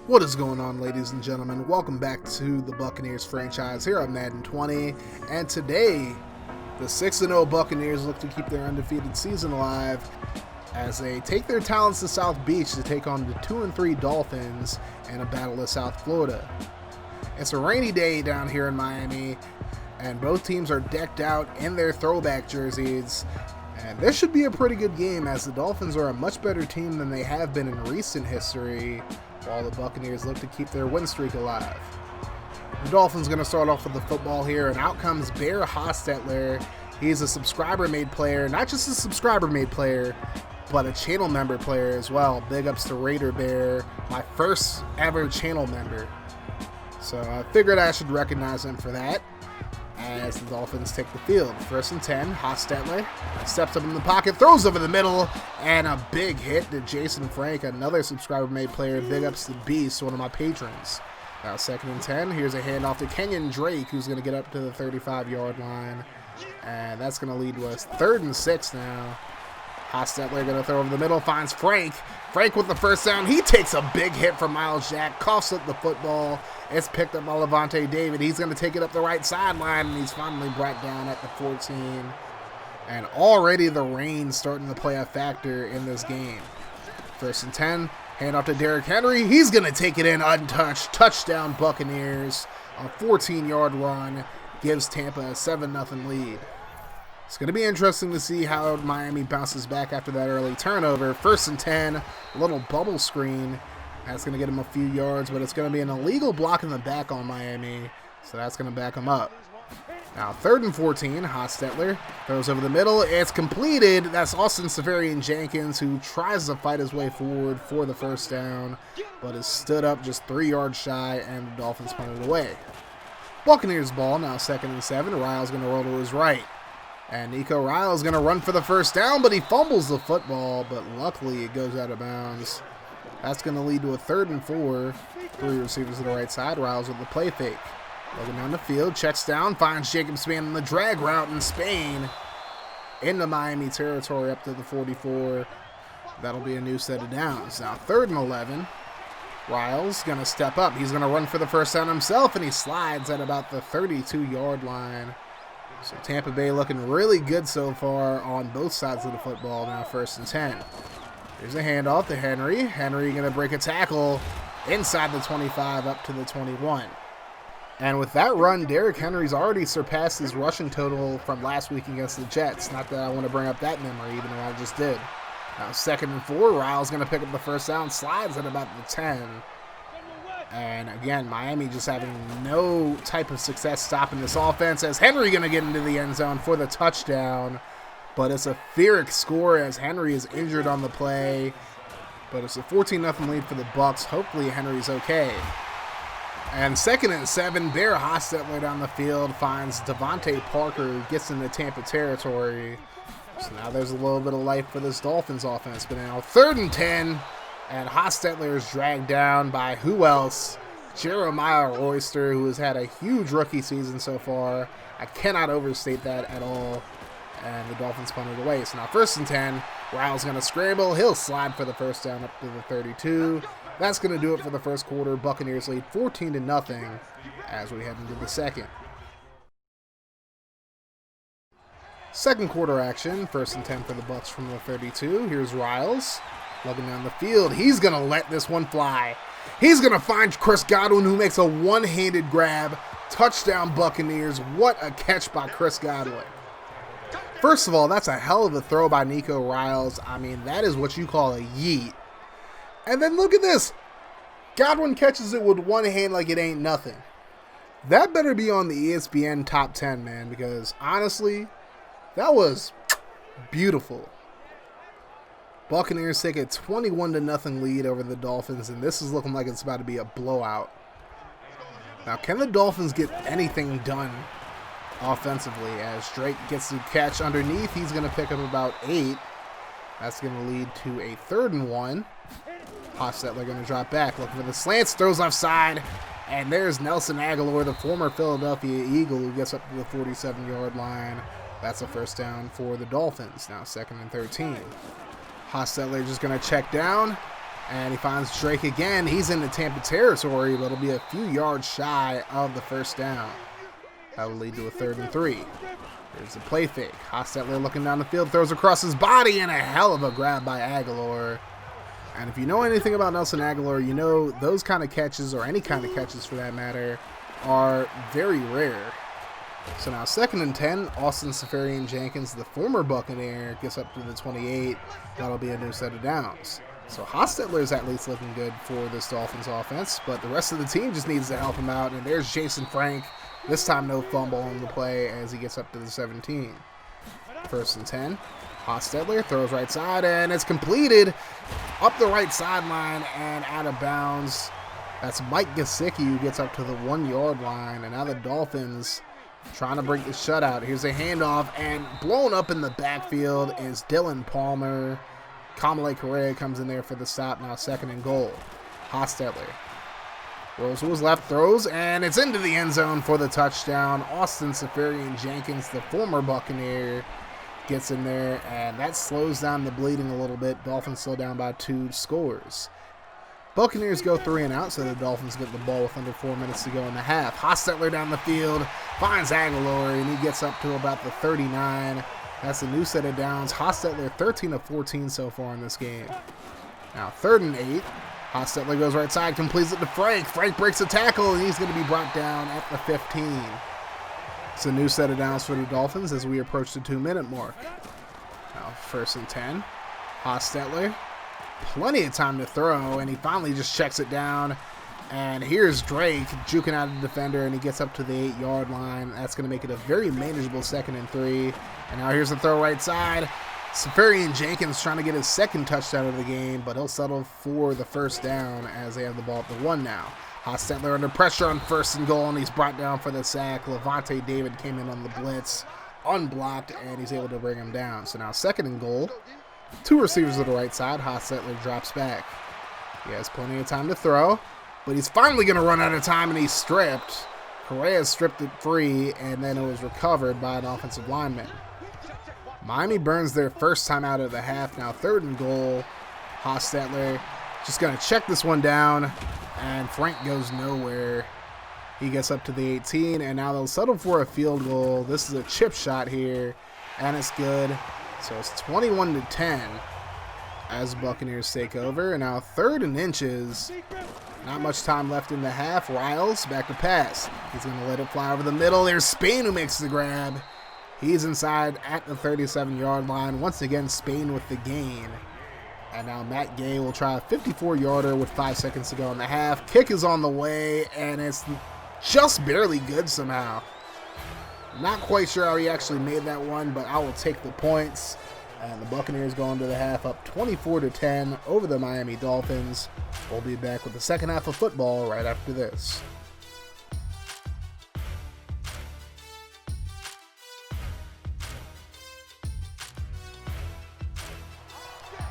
What is going on, ladies and gentlemen? Welcome back to the Buccaneers franchise here on Madden 20. And today, the 6-0 Buccaneers look to keep their undefeated season alive as they take their talents to South Beach to take on the 2-3 Dolphins in a battle of South Florida. It's a rainy day down here in Miami, and both teams are decked out in their throwback jerseys. And this should be a pretty good game, as the Dolphins are a much better team than they have been in recent history, while the Buccaneers look to keep their win streak alive. The Dolphins going to start off with the football here, and out comes Bear Hostetler. He's a subscriber-made player, not just a subscriber-made player, but a channel member player as well. Big ups to Raider Bear, my first ever channel member. So I figured I should recognize him for that, as the Dolphins take the field. 1st and 10, Hostetler steps up in the pocket, throws over the middle, and a big hit to Jason Frank, another subscriber-made player. Big ups to Beast, one of my patrons. Now 2nd and 10, here's a handoff to Kenyon Drake, who's going to get up to the 35-yard line, and that's going to lead to us 3rd and 6 now. Hostetler going to throw over the middle, finds Frank. Frank with the first down. He takes a big hit from Miles Jack, coughs up the football. It's picked up by Levante David. He's going to take it up the right sideline, and he's finally brought down at the 14. And already the rain's starting to play a factor in this game. 1st and 10, hand off to Derrick Henry. He's going to take it in untouched. Touchdown Buccaneers. A 14-yard run gives Tampa a 7-0 lead. It's going to be interesting to see how Miami bounces back after that early turnover. 1st and 10, a little bubble screen. That's going to get him a few yards, but it's going to be an illegal block in the back on Miami, so that's going to back him up. Now 3rd and 14, Hostetler throws over the middle. It's completed. That's Austin Severian Jenkins, who tries to fight his way forward for the first down, but is stood up just 3 yards shy, and the Dolphins punt it away. Buccaneers ball, now 2nd and 7. Riles going to roll to his right. And Nico Riles going to run for the first down, but he fumbles the football, but luckily it goes out of bounds. That's going to lead to a 3rd and 4. 3 receivers to the right side. Riles with the play fake. Looking down the field, checks down, finds Jacob Spann on the drag route in Spain into Miami territory up to the 44. That'll be a new set of downs. Now 3rd and 11. Riles going to step up. He's going to run for the first down himself, and he slides at about the 32-yard line. So Tampa Bay looking really good so far on both sides of the football. Now 1st and 10. Here's a handoff to Henry. Henry going to break a tackle inside the 25 up to the 21. And with that run, Derrick Henry's already surpassed his rushing total from last week against the Jets. Not that I want to bring up that memory, even though I just did. Now 2nd and 4. Riles going to pick up the first down. Slides at about the 10. And again, Miami just having no type of success stopping this offense, as Henry going to get into the end zone for the touchdown. But it's a Pyrrhic score as Henry is injured on the play. But it's a 14-0 lead for the Bucs. Hopefully Henry's okay. And 2nd and 7, Bear Hostetler down the field finds Devontae Parker, who gets into Tampa territory. So now there's a little bit of life for this Dolphins offense. But now 3rd and 10. And Hostetler is dragged down by who else? Jeremiah Royster, who has had a huge rookie season so far. I cannot overstate that at all. And the Dolphins punt it away. So now 1st and 10. Riles going to scramble. He'll slide for the first down up to the 32. That's going to do it for the first quarter. Buccaneers lead 14-0 as we head into the second. Second quarter action. 1st and 10 for the Bucs from the 32. Here's Riles. Looking down the field, he's going to let this one fly. He's going to find Chris Godwin, who makes a one-handed grab. Touchdown Buccaneers. What a catch by Chris Godwin. First of all, that's a hell of a throw by Nico Riles. I mean, that is what you call a yeet. And then look at this. Godwin catches it with one hand like it ain't nothing. That better be on the ESPN top 10, man, because honestly, that was beautiful. Buccaneers take a 21-0 lead over the Dolphins, and this is looking like it's about to be a blowout. Now, can the Dolphins get anything done offensively as Drake gets the catch underneath? He's going to pick up about 8. That's going to lead to a 3rd and 1. Hostetler going to drop back, looking for the slants, throws offside, and there's Nelson Aguilar, the former Philadelphia Eagle, who gets up to the 47-yard line. That's a first down for the Dolphins. Now 2nd and 13. Hostetler just going to check down, And he finds Drake again. He's in the Tampa territory, but it'll be a few yards shy of the first down. That will lead to a 3rd and 3. Here's the play fake. Hostetler looking down the field, throws across his body, and a hell of a grab by Aguilar. And if you know anything about Nelson Aguilar, you know those kind of catches, or any kind of catches for that matter, are very rare. So now 2nd and 10, Austin Seferian-Jenkins, the former Buccaneer, gets up to the 28. That'll be a new set of downs. So Hostetler's at least looking good for this Dolphins offense, but the rest of the team just needs to help him out. And there's Jason Frank. This time no fumble on the play as he gets up to the 17. 1st and 10. Hostetler throws right side, and it's completed up the right sideline and out of bounds. That's Mike Gesicki who gets up to the 1-yard line, and now the Dolphins trying to break the shutout. Here's a handoff, and blown up in the backfield is Dylan Palmer. Kamale Correa comes in there for the stop. Now 2nd and goal. Hostetler rolls to his left, throws, and it's into the end zone for the touchdown. Austin Seferian-Jenkins, the former Buccaneer, gets in there, and that slows down the bleeding a little bit. Dolphins slow down by 2 scores. Buccaneers go 3 and out, so the Dolphins get the ball with under 4 minutes to go in the half. Hostetler down the field, finds Aguilar, and he gets up to about the 39. That's a new set of downs. Hostetler 13 of 14 so far in this game. Now 3rd and 8. Hostetler goes right side, completes it to Frank. Frank breaks a tackle, and he's going to be brought down at the 15. It's a new set of downs for the Dolphins as we approach the 2-minute mark. Now 1st and 10. Hostetler. Plenty of time to throw, and he finally just checks it down. And here's Drake juking out the defender, and he gets up to the 8-yard line. That's going to make it a very manageable 2nd and 3. And now here's the throw right side. Seferian-Jenkins trying to get his 2nd touchdown of the game, but he'll settle for the 1st down as they have the ball at the 1 now. Hostetler under pressure on 1st and goal, and he's brought down for the sack. Levante David came in on the blitz, unblocked, and he's able to bring him down. So now 2nd and goal. 2 receivers to the right side. Hostetler drops back. He has plenty of time to throw, but he's finally going to run out of time, and he's stripped. Correa stripped it free, and then it was recovered by an offensive lineman. Miami burns their first time out of the half. Now 3rd and goal. Hostetler just going to check this one down, and Frank goes nowhere. He gets up to the 18, and now they'll settle for a field goal. This is a chip shot here, and it's good. So it's 21-10 as the Buccaneers take over. And now 3rd and inches. Not much time left in the half. Riles back to pass. He's going to let it fly over the middle. There's Spain who makes the grab. He's inside at the 37-yard line. Once again, Spain with the gain. And now Matt Gay will try a 54-yarder with 5 seconds to go in the half. Kick is on the way, and it's just barely good somehow. Not quite sure how he actually made that one, but I will take the points. And the Buccaneers go into the half up 24-10 over the Miami Dolphins. We'll be back with the second half of football right after this.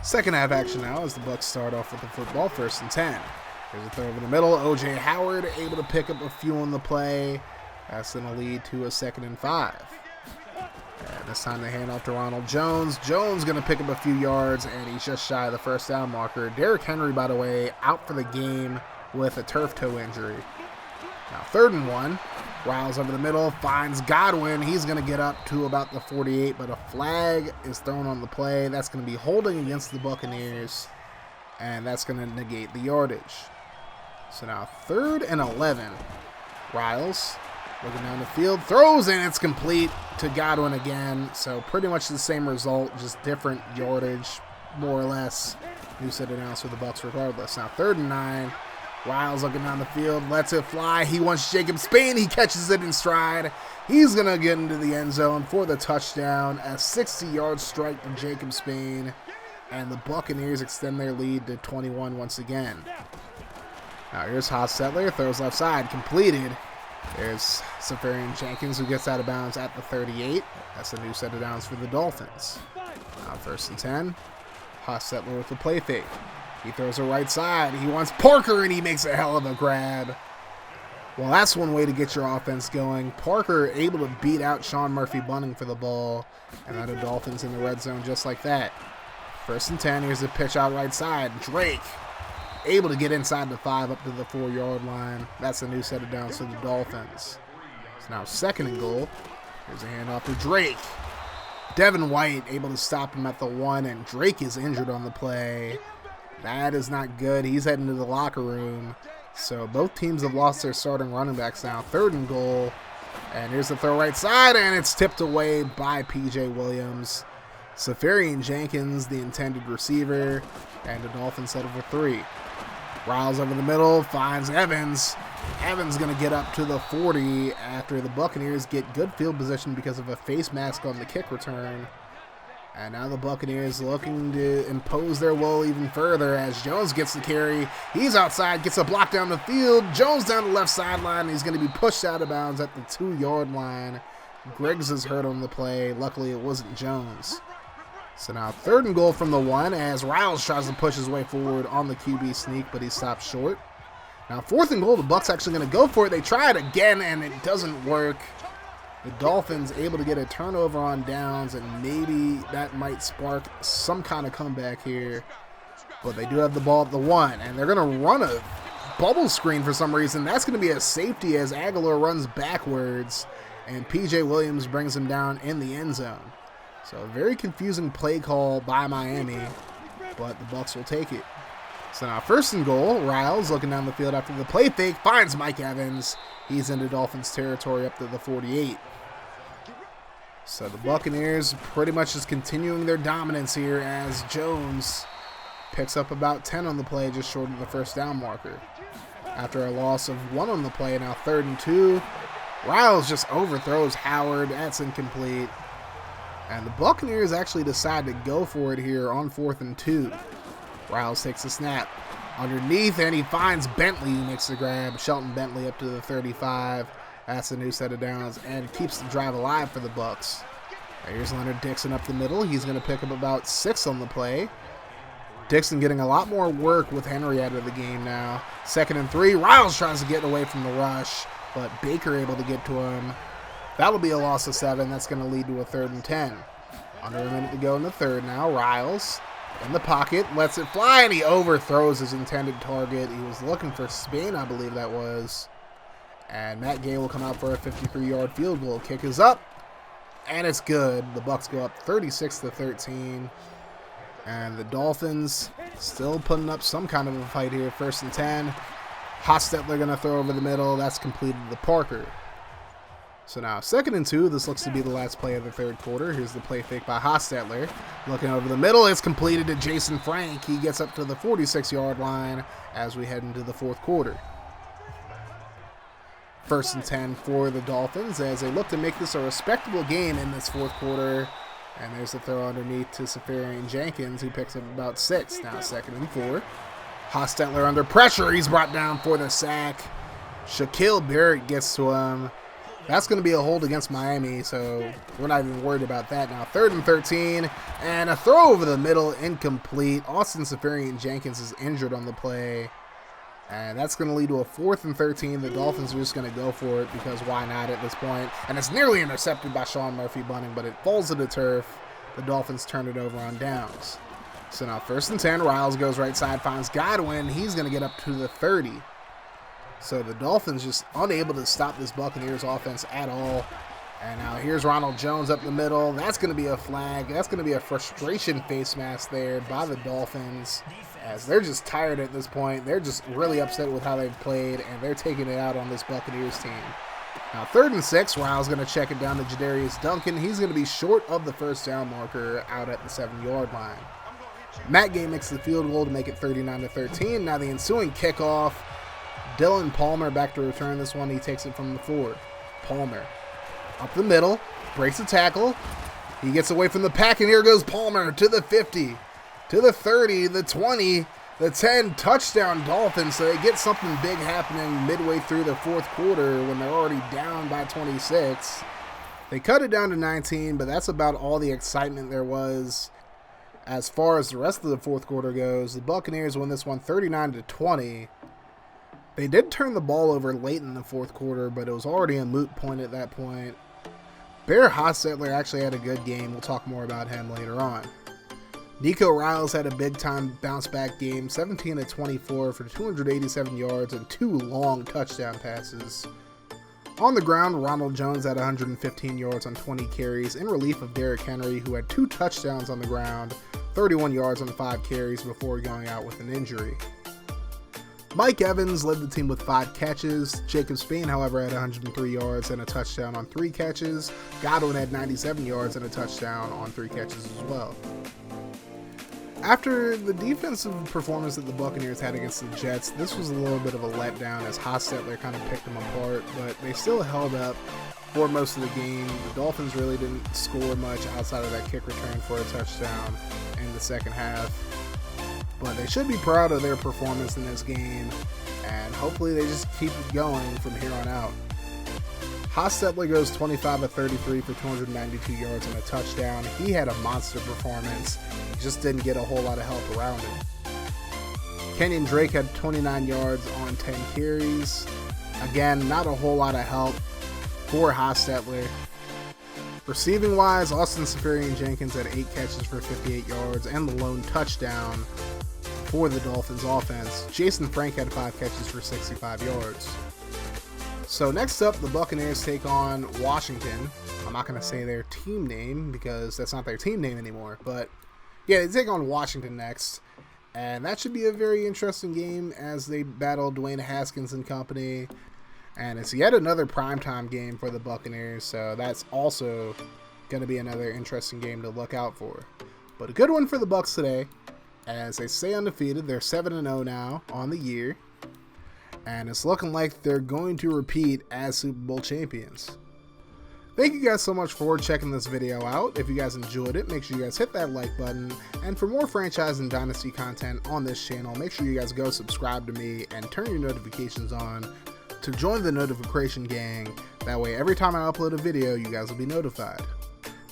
Second half action now as the Bucs start off with the football. 1st and 10. Here's a throw over the middle. O.J. Howard able to pick up a few on the play. That's going to lead to a 2nd and 5. And this time they hand off to Ronald Jones. Jones going to pick up a few yards, and he's just shy of the 1st down marker. Derrick Henry, by the way, out for the game with a turf toe injury. Now 3rd and 1. Riles over the middle, finds Godwin. He's going to get up to about the 48, but a flag is thrown on the play. That's going to be holding against the Buccaneers, and that's going to negate the yardage. So now 3rd and 11. Riles looking down the field, throws, and it's complete to Godwin again. So pretty much the same result, just different yardage, more or less. New set of downs for the Bucs regardless. Now 3rd and 9. Riles looking down the field, lets it fly. He wants Jacob Spain. He catches it in stride. He's going to get into the end zone for the touchdown. A 60-yard strike from Jacob Spain. And the Buccaneers extend their lead to 21 once again. Now here's Hostetler, throws left side, completed. There's Seferian-Jenkins who gets out of bounds at the 38. That's a new set of downs for the Dolphins. Now 1st and 10. Hostetler with the play fake. He throws a right side. He wants Parker, and he makes a hell of a grab. Well, that's one way to get your offense going. Parker able to beat out Sean Murphy-Bunting for the ball. And now the Dolphins in the red zone just like that. 1st and 10. Here's a pitch out right side. Drake able to get inside the 5 up to the 4-yard line. That's a new set of downs to the Dolphins. It's now 2nd and goal. Here's a handoff to Drake. Devin White able to stop him at the 1, and Drake is injured on the play. That is not good. He's heading to the locker room. So both teams have lost their starting running backs now. 3rd and goal. And here's the throw right side, and it's tipped away by P.J. Williams. Safarian Jenkins, the intended receiver, and the Dolphins settle for 3. Riles over the middle, finds Evans. Evans going to get up to the 40 after the Buccaneers get good field position because of a face mask on the kick return. And now the Buccaneers looking to impose their will even further as Jones gets the carry. He's outside, gets a block down the field. Jones down the left sideline. He's going to be pushed out of bounds at the 2-yard line. Griggs is hurt on the play. Luckily, it wasn't Jones. So now 3rd and goal from the 1 as Riles tries to push his way forward on the QB sneak, but he stops short. Now 4th and goal, the Bucs actually going to go for it. They try it again, and it doesn't work. The Dolphins able to get a turnover on downs, and maybe that might spark some kind of comeback here. But they do have the ball at the 1, and they're going to run a bubble screen for some reason. That's going to be a safety as Aguilar runs backwards, and P.J. Williams brings him down in the end zone. So a very confusing play call by Miami, but the Bucs will take it. So now 1st and goal, Riles looking down the field after the play fake, finds Mike Evans. He's into Dolphins territory up to the 48. So the Buccaneers pretty much just continuing their dominance here as Jones picks up about 10 on the play, just short of the 1st down marker. After a loss of 1 on the play, now 3rd and 2. Riles just overthrows Howard. That's incomplete. And the Buccaneers actually decide to go for it here on 4th and 2. Riles takes the snap underneath, and he finds Bentley, who makes the grab. Shelton Bentley up to the 35. That's a new set of downs and keeps the drive alive for the Bucs. Here's Leonard Dixon up the middle. He's going to pick up about 6 on the play. Dixon getting a lot more work with Henry out of the game now. 2nd and 3. Riles tries to get away from the rush, but Baker able to get to him. That'll be a loss of 7. That's going to lead to a 3rd and 10. Under a minute to go in the 3rd now. Riles in the pocket, lets it fly, and he overthrows his intended target. He was looking for Spain, I believe that was. And Matt Gay will come out for a 53-yard field goal. Kick is up, and it's good. The Bucs go up 36-13. And the Dolphins still putting up some kind of a fight here. 1st and 10. Hostetler going to throw over the middle. That's completed to Parker. So now 2nd and 2. This looks to be the last play of the 3rd quarter. Here's the play fake by Hostetler. Looking over the middle. It's completed to Jason Frank. He gets up to the 46-yard line as we head into the 4th quarter. 1st and 10 for the Dolphins as they look to make this a respectable game in this 4th quarter. And there's the throw underneath to Safarian Jenkins, who picks up about 6. Now 2nd and 4. Hostetler under pressure. He's brought down for the sack. Shaquille Barrett gets to him. That's going to be a hold against Miami, so we're not even worried about that now. 3rd and 13, and a throw over the middle, incomplete. Austin Safarian Jenkins is injured on the play, and that's going to lead to a 4th and 13. The Dolphins are just going to go for it because why not at this point? And it's nearly intercepted by Sean Murphy-Bunting, but it falls to the turf. The Dolphins turn it over on downs. So now 1st and 10, Riles goes right side, finds Godwin. He's going to get up to the 30. So the Dolphins just unable to stop this Buccaneers offense at all. And now here's Ronald Jones up the middle. That's going to be a flag. That's going to be a frustration face mask there by the Dolphins, as they're just tired at this point. They're just really upset with how they've played, and they're taking it out on this Buccaneers team. Now 3rd and 6, Riles going to check it down to Jadarius Duncan. He's going to be short of the 1st down marker out at the 7-yard line. Matt Gay makes the field goal to make it 39-13. Now the ensuing kickoff. Dylan Palmer back to return this one. He takes it from the 4. Palmer up the middle, breaks a tackle. He gets away from the pack, and here goes Palmer to the 50, to the 30, the 20, the 10. Touchdown Dolphins. So they get something big happening midway through the 4th quarter when they're already down by 26. They cut it down to 19, but that's about all the excitement there was. As far as the rest of the 4th quarter goes, the Buccaneers win this one 39-20. They did turn the ball over late in the 4th quarter, but it was already a moot point at that point. Bear Hostetler actually had a good game. We'll talk more about him later on. Nico Riles had a big-time bounce-back game, 17-24 for 287 yards and 2 long touchdown passes. On the ground, Ronald Jones had 115 yards on 20 carries in relief of Derrick Henry, who had 2 touchdowns on the ground, 31 yards on 5 carries before going out with an injury. Mike Evans led the team with 5 catches. Jacob Spain, however, had 103 yards and a touchdown on 3 catches. Godwin had 97 yards and a touchdown on 3 catches as well. After the defensive performance that the Buccaneers had against the Jets, this was a little bit of a letdown as Hostetler kind of picked them apart, but they still held up for most of the game. The Dolphins really didn't score much outside of that kick return for a touchdown in the second half. But they should be proud of their performance in this game, and hopefully they just keep it going from here on out. Hostetler goes 25-33 for 292 yards and a touchdown. He had a monster performance. He just didn't get a whole lot of help around him. Kenyon Drake had 29 yards on 10 carries. Again, not a whole lot of help for Hostetler. Receiving wise, Austin Seferian-Jenkins had 8 catches for 58 yards and the lone touchdown for the Dolphins offense. Jason Frank had 5 catches for 65 yards. So next up, the Buccaneers take on Washington. I'm not going to say their team name because that's not their team name anymore. But yeah, they take on Washington next. And that should be a very interesting game as they battle Dwayne Haskins and company. And it's yet another primetime game for the Buccaneers. So that's also going to be another interesting game to look out for. But a good one for the Bucs today as they stay undefeated. They're 7-0 now on the year. And it's looking like they're going to repeat as Super Bowl champions. Thank you guys so much for checking this video out. If you guys enjoyed it, make sure you guys hit that like button. And for more franchise and dynasty content on this channel, make sure you guys go subscribe to me and turn your notifications on to join the notification gang. That way, every time I upload a video, you guys will be notified.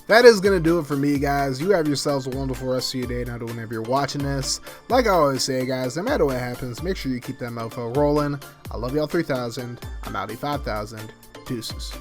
That is going to do it for me, guys. You have yourselves a wonderful rest of your day now to whenever you're watching this. Like I always say, guys, no matter what happens, make sure you keep that mofo rolling. I love y'all 3000. I'm Audi 5000. Deuces.